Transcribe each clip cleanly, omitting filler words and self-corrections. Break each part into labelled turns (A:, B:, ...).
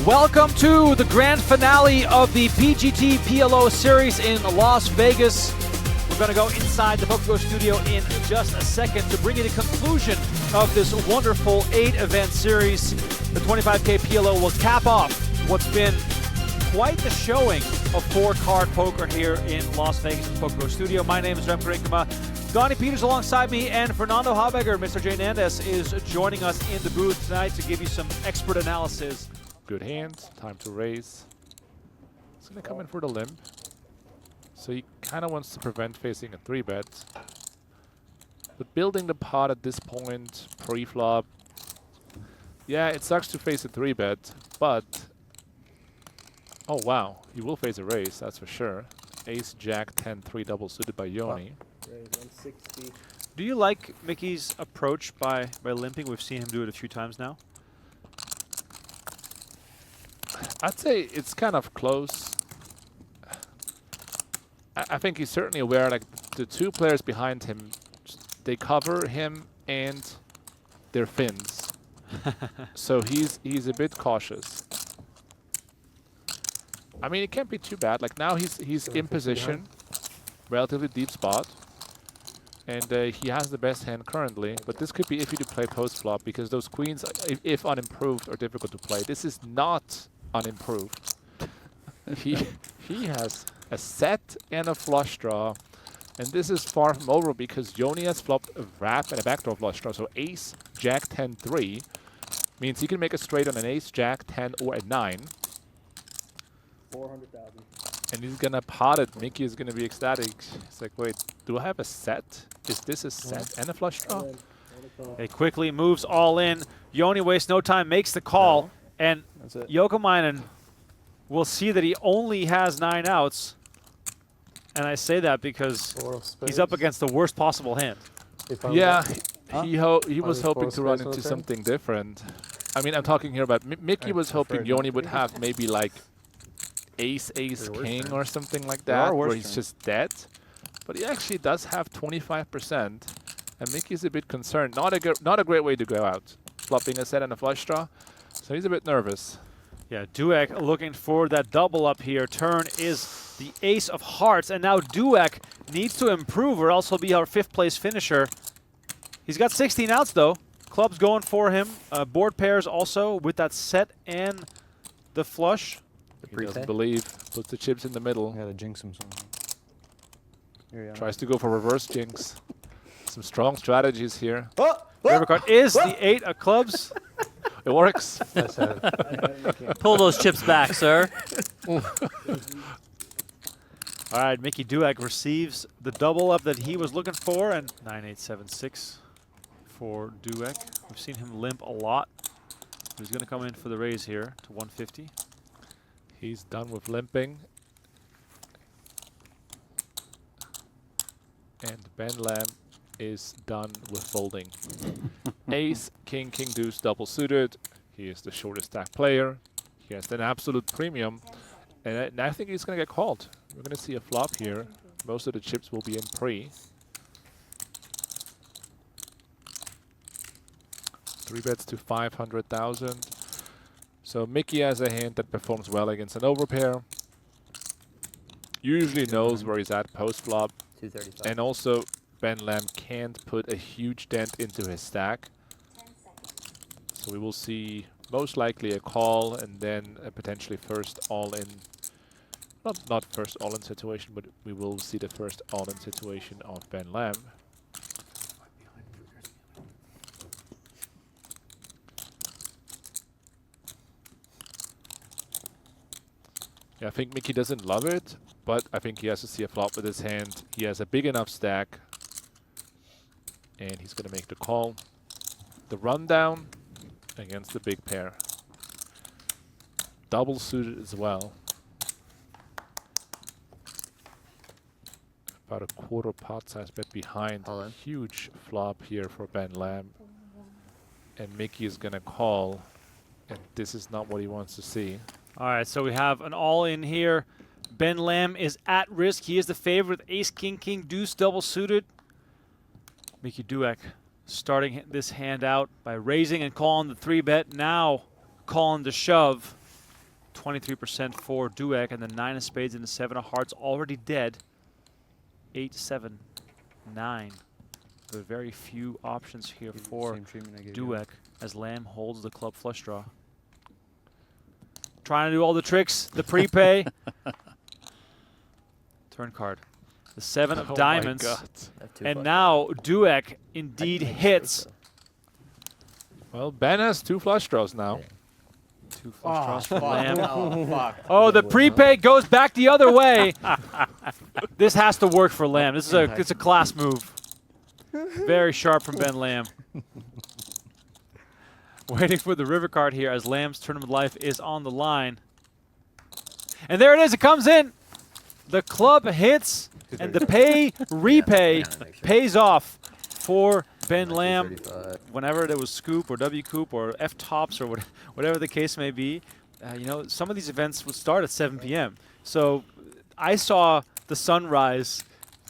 A: Welcome to the grand finale of the PGT PLO series in Las Vegas. We're going to go inside the PokerGO studio in just a second to bring you the conclusion of this wonderful 8-event series. The 25K PLO will cap off what's been quite the showing of 4-card poker here in Las Vegas at the PokerGO studio. My name is Remco Rinkema. Donnie Peters alongside me, and Fernando Habegger, Mr. J. Nandes, is joining us in the booth tonight to give you some expert analysis.
B: Good hand, time to raise. He's going to come in for the limp. So he kind of wants to prevent facing a 3-bet. But building the pot at this point, pre-flop, yeah, it sucks to face a 3-bet, but... Oh, wow. He will face a raise, that's for sure. Ace, Jack, 10, 3 double suited by Yoni.
C: Raise 160.
A: Do you like Mickey's approach by limping? We've seen him do it a few times now.
B: I'd say it's kind of close. I think he's certainly aware, like, the two players behind him, they cover him and their fins. So he's a bit cautious. I mean, it can't be too bad. Like, now he's in position, relatively deep spot, and he has the best hand currently. But this could be iffy to play post-flop because those queens, if unimproved, are difficult to play. This is not unimproved. he has a set and a flush draw, and this is far from over because Yoni has flopped a wrap and a backdoor flush draw. So ace, jack, 10, 3 means he can make a straight on an ace, jack, 10, or a 9.
C: 400,000.
B: And he's gonna pot it. Mickey is gonna be ecstatic. He's like, wait, do I have a set? Is this a set and a flush draw?
A: He quickly moves all in. Yoni wastes no time, makes the call, and Jouhkimainen will see that he only has 9 outs. And I say that because he's up against the worst possible hand.
B: Yeah, he was hoping to run into something different. I mean, I'm talking here about Mickey was hoping Yoni would have maybe like ace, king or something like that, where he's just dead. But he actually does have 25%, and Mickey's a bit concerned. Not a great way to go out, flopping a set and a flush draw. So he's a bit nervous.
A: Yeah, Duek looking for that double up here. Turn is the ace of hearts, and now Duek needs to improve or else he'll be our 5th place finisher. He's got 16 outs though. Club's going for him. Board pairs also with that set and the flush.
B: He doesn't believe. Puts the chips in the middle.
D: Yeah, the jinx him somehow.
B: Tries to go for reverse jinx. Some strong strategies here.
A: River card is the 8 of clubs.
B: It works.
E: Pull those chips back, sir.
A: All right, Mickey Duek receives the double up that he was looking for, and 9876 for Duek. We've seen him limp a lot. He's going to come in for the raise here to 150.
B: He's done with limping. And Ben Lamb is done with folding. Ace, king, deuce, double suited. He is the shortest stack player. He has an absolute premium. And I think he's going to get called. We're going to see a flop here. Most of the chips will be in pre. 3 bets to 500,000. So Mickey has a hand that performs well against an overpair. Usually knows where he's at post-flop.
E: 235.
B: And also, Ben Lamb can't put a huge dent into his stack. So we will see most likely a call and then a potentially first all-in. Not first all-in situation, but we will see the first all-in situation of Ben Lamb. Yeah, I think Mickey doesn't love it, but I think he has to see a flop with his hand. He has a big enough stack, and he's going to make the call. The rundown against the big pair. Double suited as well. About a quarter pot size bet behind. Huge flop here for Ben Lamb. And Mickey is going to call, and this is not what he wants to see.
A: All right, so we have an all-in here. Ben Lamb is at risk. He is the favorite. Ace, king, deuce, double suited. Mickey Duek starting this hand out by raising and calling the 3-bet. Now calling the shove. 23% for Duek, and the 9 of spades and the 7 of hearts already dead. 8, 7, 9. There are very few options here for Duek as Lamb holds the club flush draw. Trying to do all the tricks, the prepay. Turn card. The 7 of diamonds. And now Duek indeed hits.
B: Well, Ben has 2 flush draws now.
A: 2 flush draws for Lamb.
C: Oh,
A: The prepay goes back the other way. This has to work for Lamb. This is it's a class move. Very sharp from Ben Lamb. Waiting for the river card here as Lamb's tournament life is on the line. And there it is. It comes in. The club hits, and the repay pays off for Ben Lamb. Whenever there was scoop or W coop or F tops or whatever the case may be, you know, some of these events would start at 7 p.m. So I saw the sunrise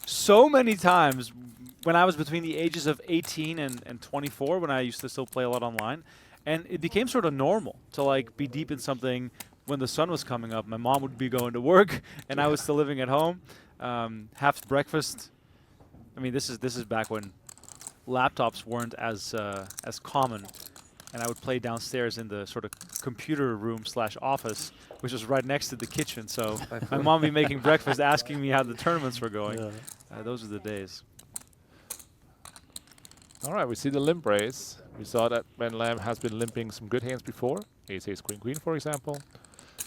A: so many times when I was between the ages of 18 and 24, when I used to still play a lot online. And it became sort of normal to like be deep in something when the sun was coming up. My mom would be going to work, and I was still living at home. Have breakfast. I mean, this is back when laptops weren't as common, and I would play downstairs in the sort of computer room / office, which was right next to the kitchen. So my mom would be making breakfast, asking me how the tournaments were going. Those are the days.
B: All right, we see the limp raise. We saw that Ben Lamb has been limping some good hands before. Ace, Ace, Queen, Queen, for example.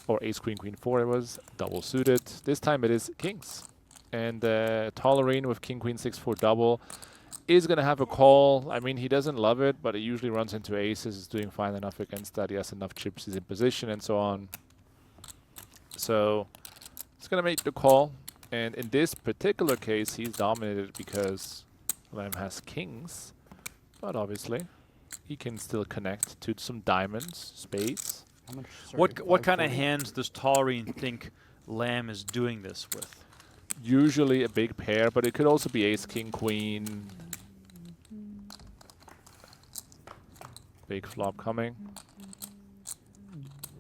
B: Or Ace, Queen, Queen, 4 it was. Double suited. This time it is kings. And Tollerene with King, Queen, 6, 4 double is going to have a call. I mean, he doesn't love it, but he usually runs into aces. He's doing fine enough against that. He has enough chips. He's in position and so on. So it's going to make the call. And in this particular case, he's dominated because Lamb has kings. But obviously, he can still connect to some diamonds, spades.
A: What kind of hands does Tollerene think Lamb is doing this with?
B: Usually a big pair, but it could also be ace, king, queen. Big flop coming.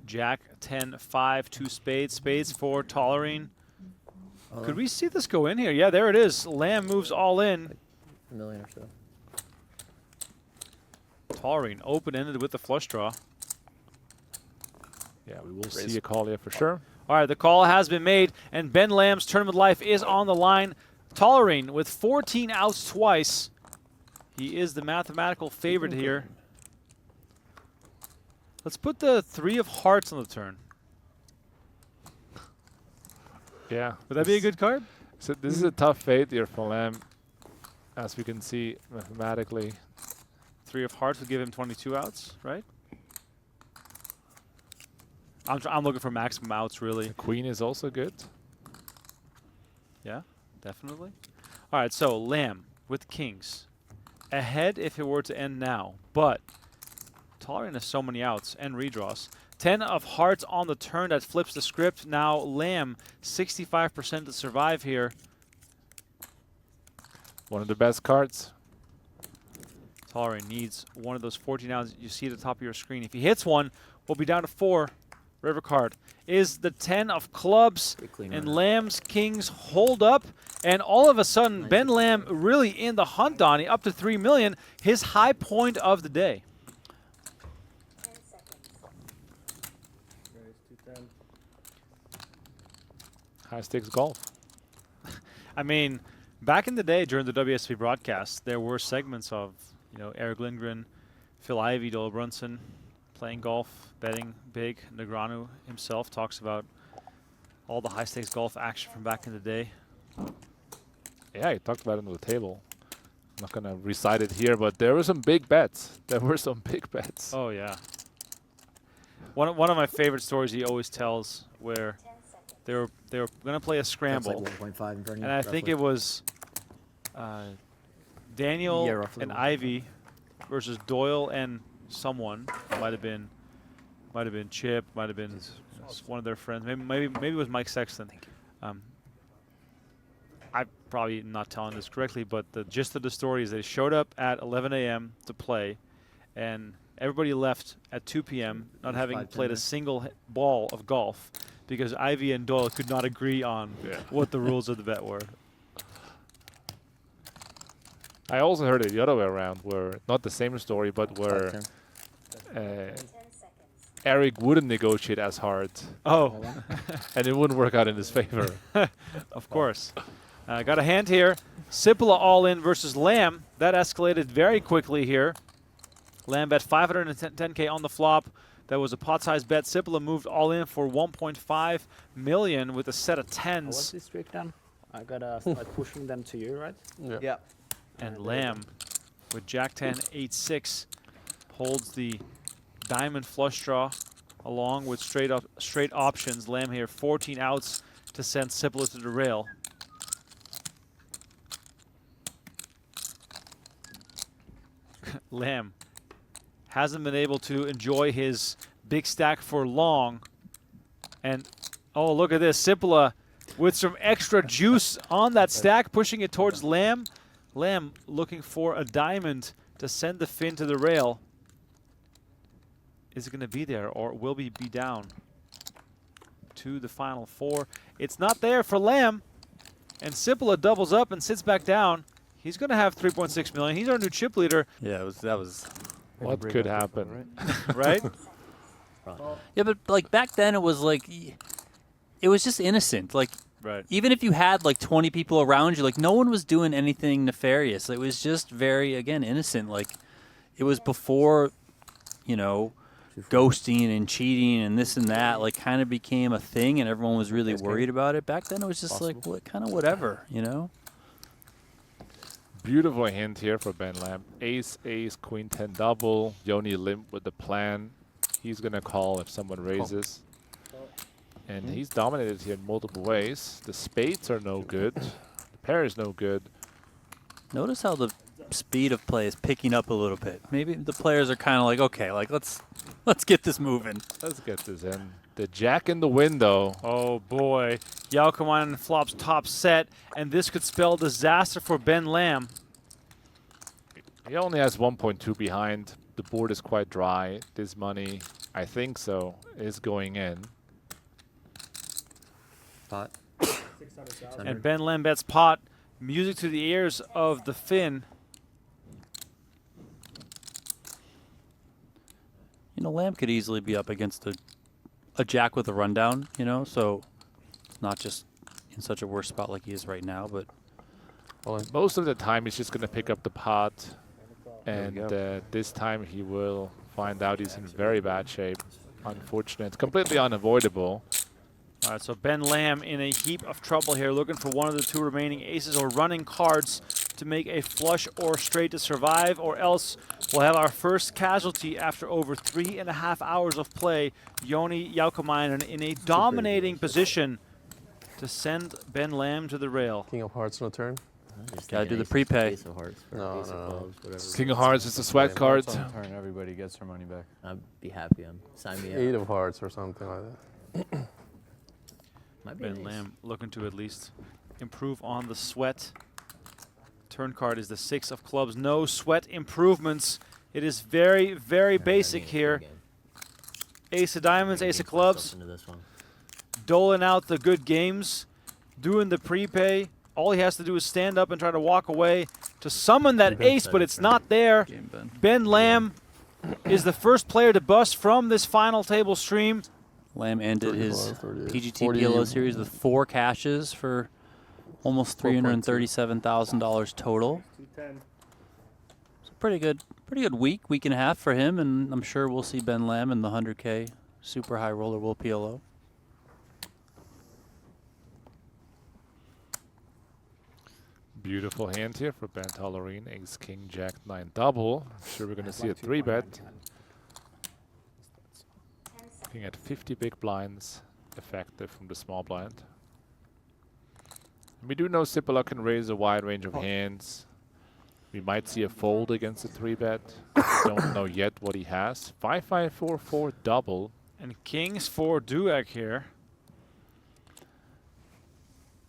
A: Jack, 10, 5, 2 spades. Spades for Tollerene. Could we see this go in here? Yeah, there it is. Lamb moves all in.
C: A million or so.
A: Tollerene open-ended with the flush draw.
B: Yeah, we will see a call here for sure.
A: All right, the call has been made, and Ben Lamb's tournament life is on the line. Tollerene with 14 outs twice. He is the mathematical favorite here. Let's put the 3 of hearts on the turn.
B: Yeah.
A: Would that be a good card?
B: So this is a tough fate here for Lamb, as we can see mathematically.
A: 3 of hearts would give him 22 outs, right? I'm looking for maximum outs, really.
B: The queen is also good.
A: Yeah, definitely. All right, so Lamb with kings. Ahead if it were to end now, but Tollerene has so many outs and redraws. 10 of hearts on the turn, that flips the script. Now Lamb, 65% to survive here.
B: One of the best cards.
A: Tollerene needs one of those 14 outs you see at the top of your screen. If he hits one, we'll be down to 4. River card is the 10 of clubs, and Lamb's kings hold up, and all of a sudden Ben Lamb really in the hunt, Donnie, up to 3 million, his high point of the day.
B: High stakes golf.
A: I mean, back in the day during the WSB broadcast, there were segments of, you know, Eric Lindgren, Phil Ivey, Doyle Brunson playing golf, betting big. Negreanu himself talks about all the high stakes golf action from back in the day.
B: Yeah, he talked about it on the table. I'm not going to recite it here, but there were some big bets. There were some big bets.
A: Oh, yeah. One of my favorite stories he always tells, where they were going to play a scramble.
C: Like 1.5 in Bernie,
A: and I think it was Daniel and Ivy versus Doyle and someone. Might have been Chip, might have been one of their friends. Maybe it was Mike Sexton. I'm probably not telling this correctly, but the gist of the story is they showed up at 11 a.m. to play, and Everybody left at 2 p.m. not having
C: 5
A: played a
C: minutes.
A: single ball of golf because Ivy and Doyle could not agree on what the rules of the bet were.
B: I also heard it the other way around, where not the same story, but where Eric wouldn't negotiate as hard,
A: Oh,
B: and it wouldn't work out in his favor.
A: of course. Got a hand here. Sipila all in versus Lamb. That escalated very quickly here. Lamb bet 510K on the flop. That was a pot-sized bet. Sipila moved all in for 1.5 million with a set of
D: What's
A: tens.
D: this trick then? I gotta start pushing them to you, right?
C: Yeah.
A: And Lamb with Jack 10, 8-6 holds the diamond flush draw along with straight options. Lamb here 14 outs to send Sipila to the rail. Lamb hasn't been able to enjoy his big stack for long. And oh, look at this. Sipila with some extra juice on that stack, pushing it towards Lamb. Lamb looking for a diamond to send the fin to the rail. Is it going to be there, or will we be down to the final four? It's not there for Lamb. And Sipila doubles up and sits back down. He's going to have 3.6 million. He's our new chip leader,
E: Yeah, that was.
B: What could happen?
A: right?
E: Yeah, but like back then, it was like, it was just innocent. Like,
A: Right.
E: even if you had like 20 people around you, like no one was doing anything nefarious. It was just very, again, innocent. Like, it was before, you know, ghosting and cheating and this and that, like, kind of became a thing, and everyone was really worried about it. Back then, it was just like, what kind of whatever, you know?
B: Beautiful hand here for Ben Lamb. Ace, ace, queen 10 double. Yoni limp with the plan. He's going to call if someone raises. And he's dominated here in multiple ways. The spades are no good. The pair is no good.
E: Notice how the speed of play is picking up a little bit. Maybe the players are kind of like, okay, like let's get this moving.
B: Let's get this in. The jack in the window.
A: Oh boy. Jouhkimainen flops top set, and this could spell disaster for Ben Lamb.
B: He only has 1.2 behind. The board is quite dry. This money, I think so, is going in.
C: Pot.
A: And Ben Lamb bets pot. Music to the ears of the Finn.
E: You know, Lamb could easily be up against a jack with a rundown, you know, so it's not just in such a worse spot like he is right now, but
B: Most of the time, he's just going to pick up the pot. And this time, he will find out he's in very bad shape. Unfortunate. Completely unavoidable.
A: All right, so Ben Lamb in a heap of trouble here, looking for one of the two remaining aces or running cards to make a flush or straight to survive, or else we'll have our first casualty after over 3.5 hours of play. Yoni Jouhkimainen in a dominating position to send Ben Lamb to the rail.
F: King of Hearts no turn.
E: Gotta do the prepay.
C: Ace of hearts.
F: No,
C: ace of
F: no.
C: clubs, whatever.
B: King of Hearts is a sweat card.
G: Turn, everybody gets their money back.
C: I'd be happy. Sign me up.
F: 8 of Hearts or something like that.
C: Might be an
A: Ben
C: ace.
A: Lamb looking to at least improve on the sweat. Turn card is the 6 of clubs. No sweat improvements. It is very, very basic here. Ace of diamonds, ace of clubs.
C: Into this one.
A: Doling out the good games, doing the prepay. All he has to do is stand up and try to walk away to summon that ace, but it's not there.
E: Game, Ben.
A: Ben Lamb is the first player to bust from this final table stream.
E: Lamb ended his
F: 38,
E: PGT
F: 40.
E: PLO series with 4 cashes for almost $337,000 total. So pretty good week and a half for him, and I'm sure we'll see Ben Lamb in the 100K super high roller will PLO.
B: Beautiful hand here for Ben Tollerene. Ace, King, Jack, 9 double. I'm sure we're going to see a 3-bet. Looking at 50 big blinds, effective from the small blind. We do know Sipilä can raise a wide range of hands. We might see a fold against a 3-bet. Don't know yet what he has. 5-5-4-4 double.
A: And kings for Duek here.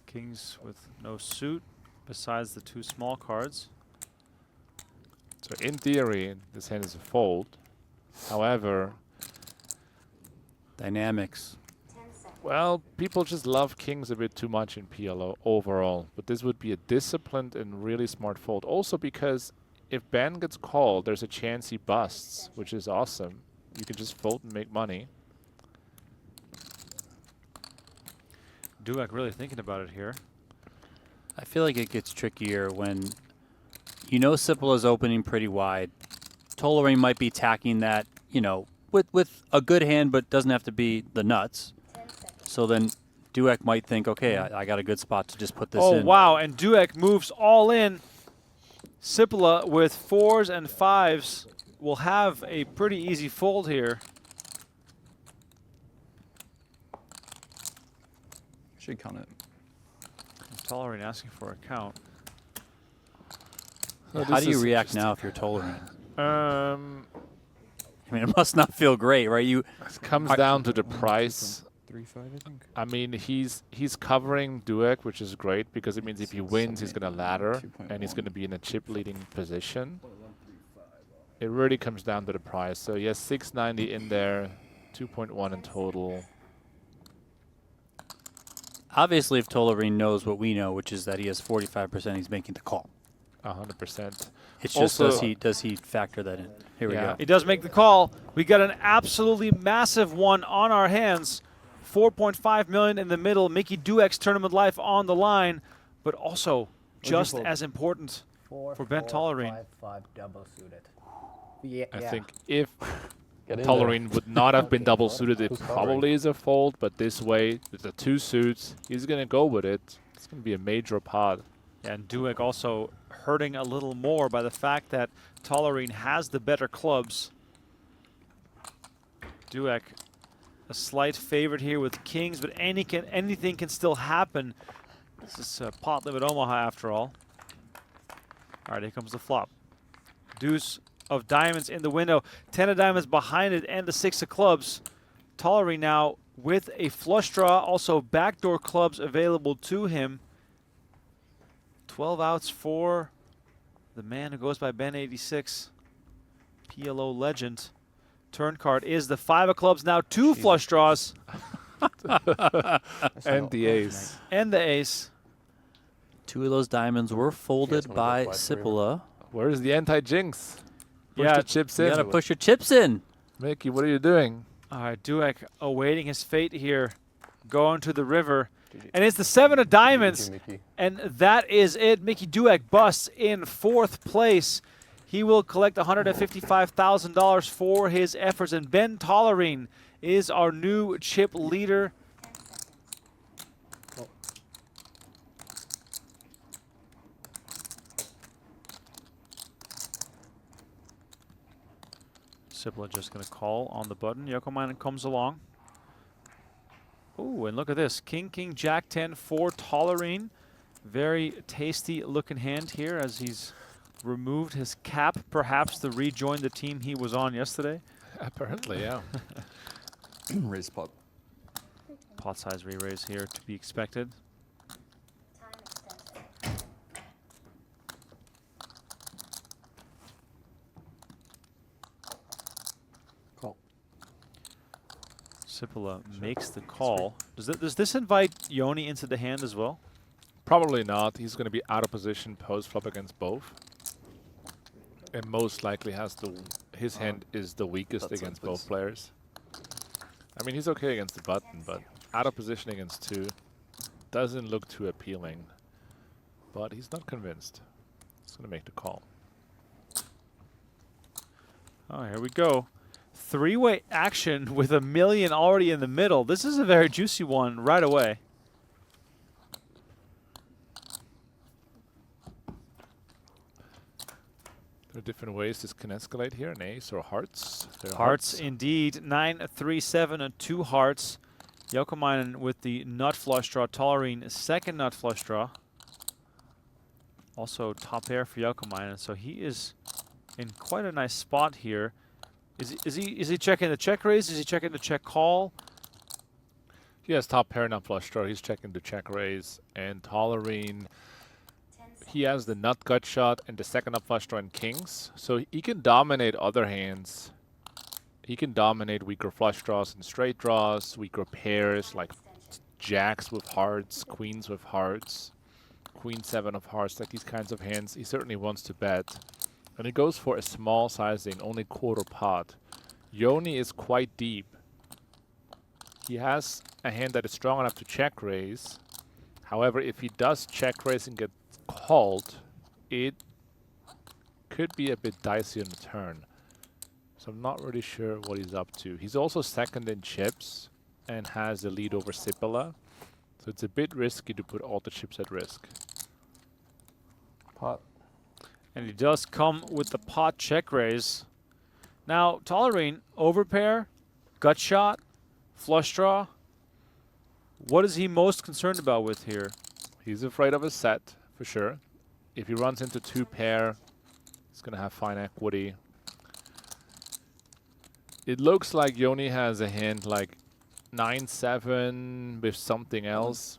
A: Kings with no suit besides the 2 small cards.
B: So in theory, this hand is a fold. However,
E: Dynamics.
B: well, people just love kings a bit too much in PLO overall. But this would be a disciplined and really smart fold. Also because if Ben gets called, there's a chance he busts, which is awesome. You can just fold and make money.
A: Duek really thinking about it here.
E: I feel like it gets trickier when you know Sipila's opening pretty wide. Tollerene might be tacking that, you know, with a good hand, but doesn't have to be the nuts. So then Duek might think, okay, I got a good spot to just put this in.
A: Oh, wow, and Duek moves all in. Sipila with 4s and 5s will have a pretty easy fold here.
G: Should count it.
A: Tollerene asking for a count.
E: How do you react now if you're Tollerene?
B: Um,
E: I mean, it must not feel great, right?
B: it comes down to the price.
G: 3-5, I think.
B: I mean, he's covering Duek, which is great because it means if he wins, he's going to ladder and he's going to be in a chip-leading position. It really comes down to the price. So he has 690 in there, 2.1 in total.
E: Obviously, if Tollerene knows what we know, which is that he has 45%, he's making the call.
B: 100%.
E: It's just
B: Also-
E: does he factor that in? Here we
B: Yeah.
E: go.
A: He does make the call. We got an absolutely massive one on our hands. 4.5 million in the middle. Mickey Duek's tournament life on the line, but also just as important for Ben Tollerene.
D: 5 double suited. Yeah,
B: I think if
F: Get in
B: Tollerene would not have been double suited, it
F: Who's
B: probably is a fold. But this way, with the 2 suits, he's going to go with it. It's going to be a major pot.
A: And Duek also hurting a little more by the fact that Tollerene has the better clubs. Duek, a slight favorite here with kings, but anything can still happen. This is pot limit Omaha after all. All right, here comes the flop. Deuce of diamonds in the window, 10 of diamonds behind it, and the 6 of clubs. Tollerene now with a flush draw, also backdoor clubs available to him. 12 outs for the man who goes by Ben86, PLO legend. Turn card is the 5 of clubs, now 2 flush draws,
B: And the ace.
A: and the ace.
E: 2 of those diamonds were folded
F: wanna go
E: by
F: flat for you?
E: Sipila.
B: Where's the anti-jinx? Push
A: Yeah,
B: the chips
E: You
B: in.
E: gotta push your chips in.
B: Mickey, what are you doing?
A: All right, Duek awaiting his fate here, going to the river. And it's the 7 of diamonds,
F: Mickey.
A: and that is it. Mickey Duek busts in 4th place. He will collect $155,000 for his efforts, and Ben Tollerene is our new chip leader. Sipilä just going to call on the button. Jouhkimainen comes along. Ooh, and look at this. King, King, Jack 10 for Tollerene. Very tasty looking hand here as he's removed his cap, perhaps to rejoin the team he was on yesterday.
B: Apparently, yeah.
G: Raise pot.
A: Pot size re-raise here to be expected.
F: Call.
A: Sipilä makes the call. Does this invite Yoni into the hand as well?
B: Probably not. He's going to be out of position post-flop against both. And most likely has his hand is the weakest
F: That's
B: against
F: it,
B: both
F: please.
B: players. I mean, he's okay against the button, but out of position against 2 doesn't look too appealing. But he's not convinced. He's going to make the call.
A: Oh, here we go. 3-way action with $1 million already in the middle. This is a very juicy one right away.
B: There are different ways this can escalate here. An ace or hearts. There are
A: Hearts indeed. 9, 3, 7, and 2 hearts. Jouhkimainen with the nut flush draw. Tollerene second nut flush draw. Also top pair for Jouhkimainen. So he is in quite a nice spot here. Is he checking the check raise? Is he checking the check call?
B: He has top pair nut flush draw. He's checking the check raise. And Tollerene, he has the nut gut shot and the second nut flush draw in kings. So he can dominate other hands He can dominate weaker flush draws and straight draws, weaker pairs like jacks with hearts, queens with hearts, queen 7 of hearts, like these kinds of hands. He certainly wants to bet. And he goes for a small sizing, only quarter pot. Yoni is quite deep. He has a hand that is strong enough to check raise. However, if he does check raise and get called, it could be a bit dicey on the turn. So I'm not really sure what he's up to. He's also second in chips and has the lead over Sipila. So it's a bit risky to put all the chips at risk.
F: Pot.
A: And he does come with the pot check raise. Now, Tollerene, overpair, gut shot, flush draw. What is he most concerned about with here?
B: He's afraid of a set, for sure. If he runs into 2 pair, he's going to have fine equity. It looks like Yoni has a hand like 9-7 with something else,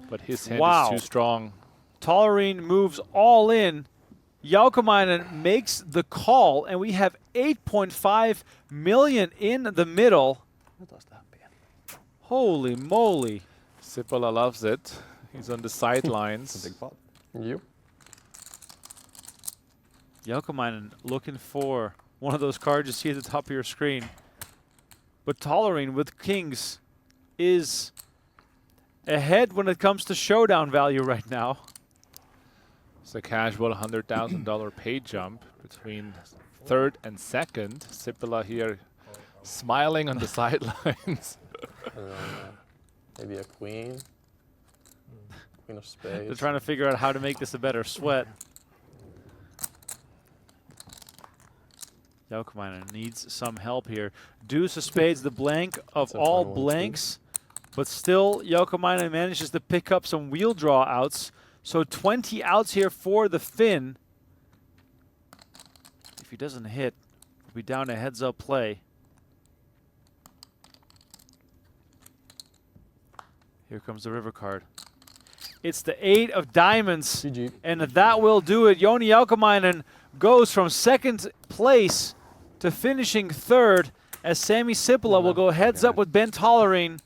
B: but his hand is too strong.
A: Tollerene moves all in. Jouhkimainen makes the call, and we have 8.5 million in the middle. Holy moly.
B: Sipila loves it. He's on the sidelines.
G: Big pot.
F: You?
A: Jouhkimainen looking for one of those cards you see at the top of your screen. But Tollerene with kings is ahead when it comes to showdown value right now.
B: It's a casual $100,000 pay jump between third and second. Sipila here smiling on the sidelines.
F: Maybe a queen. Queen of spades.
A: They're trying to figure out how to make this a better sweat. Jouhkimainen needs some help here. Deuce of spades, the blank of
F: That's a
A: all
F: 21
A: blanks. But still, Jouhkimainen manages to pick up some wheel draw outs. So 20 outs here for the Finn. If he doesn't hit, we'll be down to heads-up play. Here comes the river card. It's the 8 of diamonds.
F: GG.
A: And that will do it. Yoni Jouhkimainen goes from second place to finishing third as Sammy Sipila will go heads up with Ben Tollerene.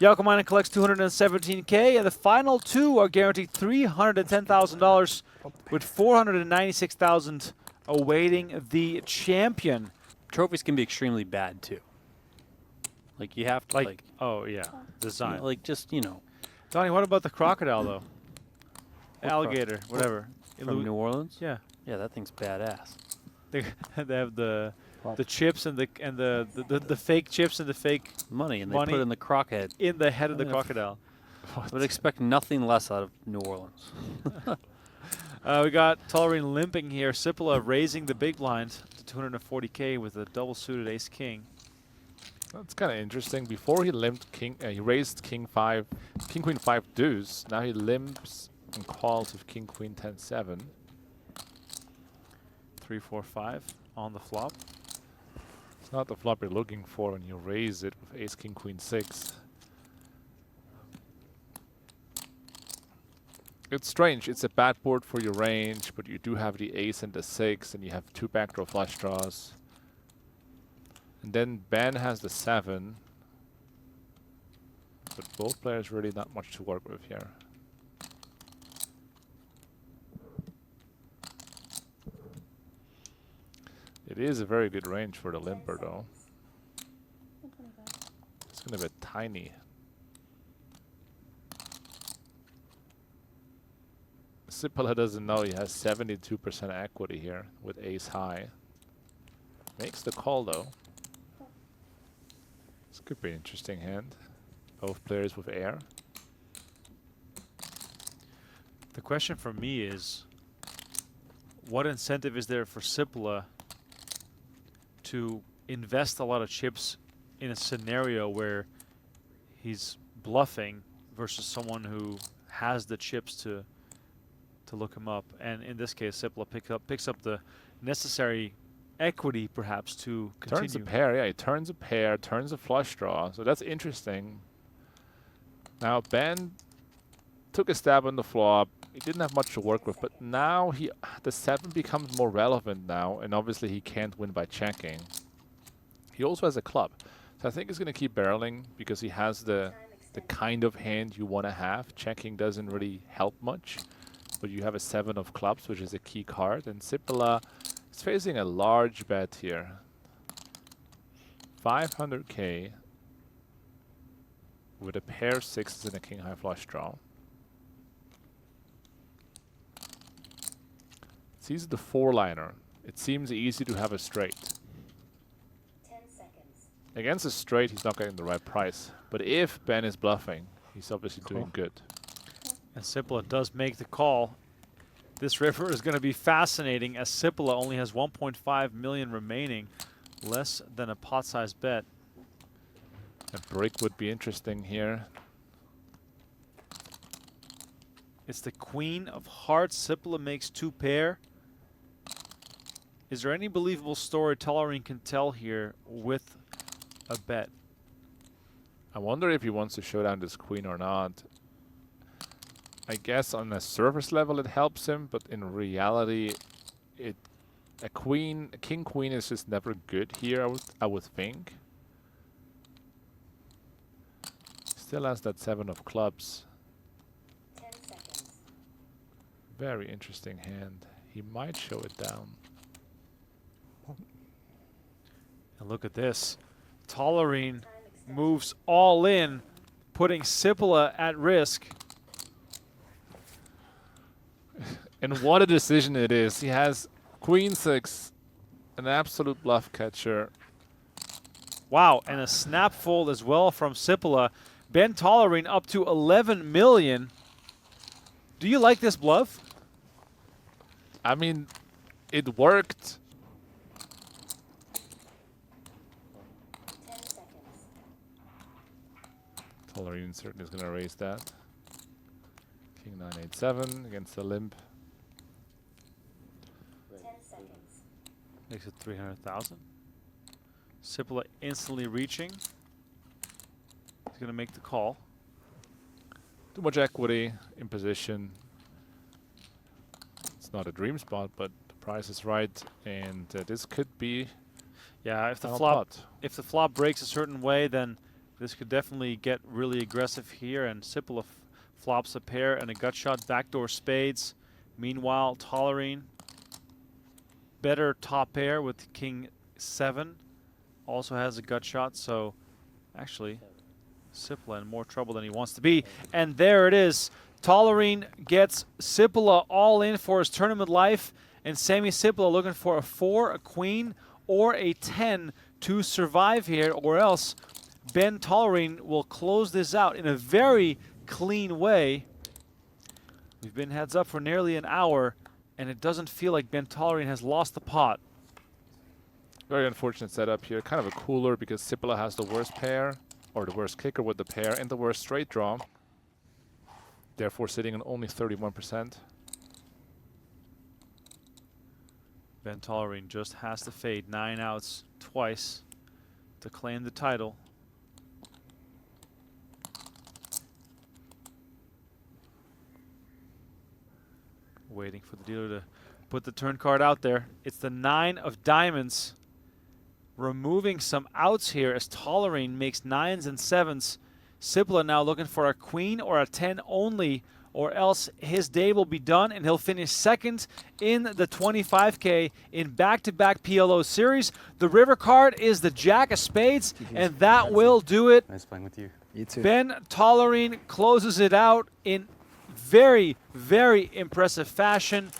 A: Jouhkimainen collects $217K, and the final 2 are guaranteed $310,000 with $496,000 awaiting the champion.
E: Trophies can be extremely bad too. Like you have to like
A: oh yeah,
E: you
A: design.
E: know, like just, you know,
A: Donnie, what about the crocodile though? Alligator, whatever.
E: from New Orleans.
A: Yeah,
E: Yeah, that thing's badass.
A: they have the chips and the fake chips and the fake
E: Money, and they
A: Money.
E: put it in the croc head.
A: in the head of the
E: Yeah.
A: crocodile.
E: I would expect nothing less out of New Orleans.
A: We got Tollerene limping here. Sipila raising the big blind to 240K with a double suited ace king.
B: That's kind of interesting. Before he limped king, he raised king queen 5 deuce. Now he limps and calls with king queen 10-7.
A: 3, 4, 5 on the flop.
B: It's not the flop you're looking for when you raise it with ace king queen 6. It's strange. It's a bad board for your range, but you do have the ace and the 6, and you have 2 backdoor flush draws. And then Ben has the 7. But both players really not much to work with here. It is a very good range for the limper though. It's gonna be tiny. Sipila doesn't know he has 72% equity here with ace high. Makes the call though. This could be an interesting hand. Both players with air.
A: The question for me is, what incentive is there for Sipila to invest a lot of chips in a scenario where he's bluffing versus someone who has the chips to look him up? And in this case, Sipila picks up the necessary equity, perhaps, to continue.
B: Turns a pair, yeah, he turns a pair, turns a flush draw. So that's interesting. Now Ben took a stab on the flop. He didn't have much to work with, but now the 7 becomes more relevant now, and obviously he can't win by checking. He also has a club. So I think he's going to keep barreling because he has the kind of hand you want to have. Checking doesn't really help much, but you have a 7 of clubs, which is a key card. And Sipila is facing a large bet here. 500k with a pair sixes and a king high flush draw. Sees the 4-liner. It seems easy to have a straight.
H: 10 seconds.
B: Against a straight, he's not getting the right price. But if Ben is bluffing, he's obviously doing good.
A: And Sipila does make the call. This river is going to be fascinating as Sipila only has 1.5 million remaining. Less than a pot-sized bet.
B: A break would be interesting here.
A: It's the queen of hearts. Sipila makes 2 pair. Is there any believable story Tollerene can tell here with a bet?
B: I wonder if he wants to show down this queen or not. I guess on a surface level it helps him, but in reality, a king queen is just never good here. I would think. Still has that 7 of clubs.
H: 10 seconds.
B: Very interesting hand. He might show it down.
A: And look at this. Tollerene moves all in, putting Sipila at risk.
B: And what a decision it is. He has queen 6, an absolute bluff catcher.
A: Wow, and a snap fold as well from Sipila. Ben Tollerene up to 11 million. Do you like this bluff?
B: I mean, it worked.
H: 10 seconds.
B: Tollerene certainly is going to raise that. King 987 against the limp.
H: 10 seconds.
A: Makes it 300,000. Sipila instantly reaching. He's going to make the call.
B: Too much equity in position. It's not a dream spot, but the price is right, and this could be.
A: Yeah, if the
B: final
A: flop breaks a certain way, then this could definitely get really aggressive here. And Sipila flops a pair and a gut shot, backdoor spades. Meanwhile, Tollerene better top pair with king 7. Also has a gut shot, so actually Sipila in more trouble than he wants to be. And there it is. Tollerene gets Sipila all in for his tournament life, and Sammy Sipila looking for a 4, a queen, or a 10 to survive here, or else Ben Tollerene will close this out in a very clean way. We've been heads up for nearly an hour, and it doesn't feel like Ben Tollerene has lost the pot.
B: Very unfortunate setup here. Kind of a cooler because Sipila has the worst pair, or the worst kicker with the pair, and the worst straight draw. Therefore sitting on only 31%.
A: Ben Tollerene just has to fade 9 outs twice to claim the title. Waiting for the dealer to put the turn card out there. It's the 9 of diamonds. Removing some outs here as Tollerene makes 9s and 7s. Sipila now looking for a queen or a 10 only, or else his day will be done and he'll finish second in the 25K in back-to-back PLO series. The river card is the Jack of Spades, and that will do it.
G: Nice playing with you.
C: You too.
A: Ben Tollerene closes it out in very, very impressive fashion.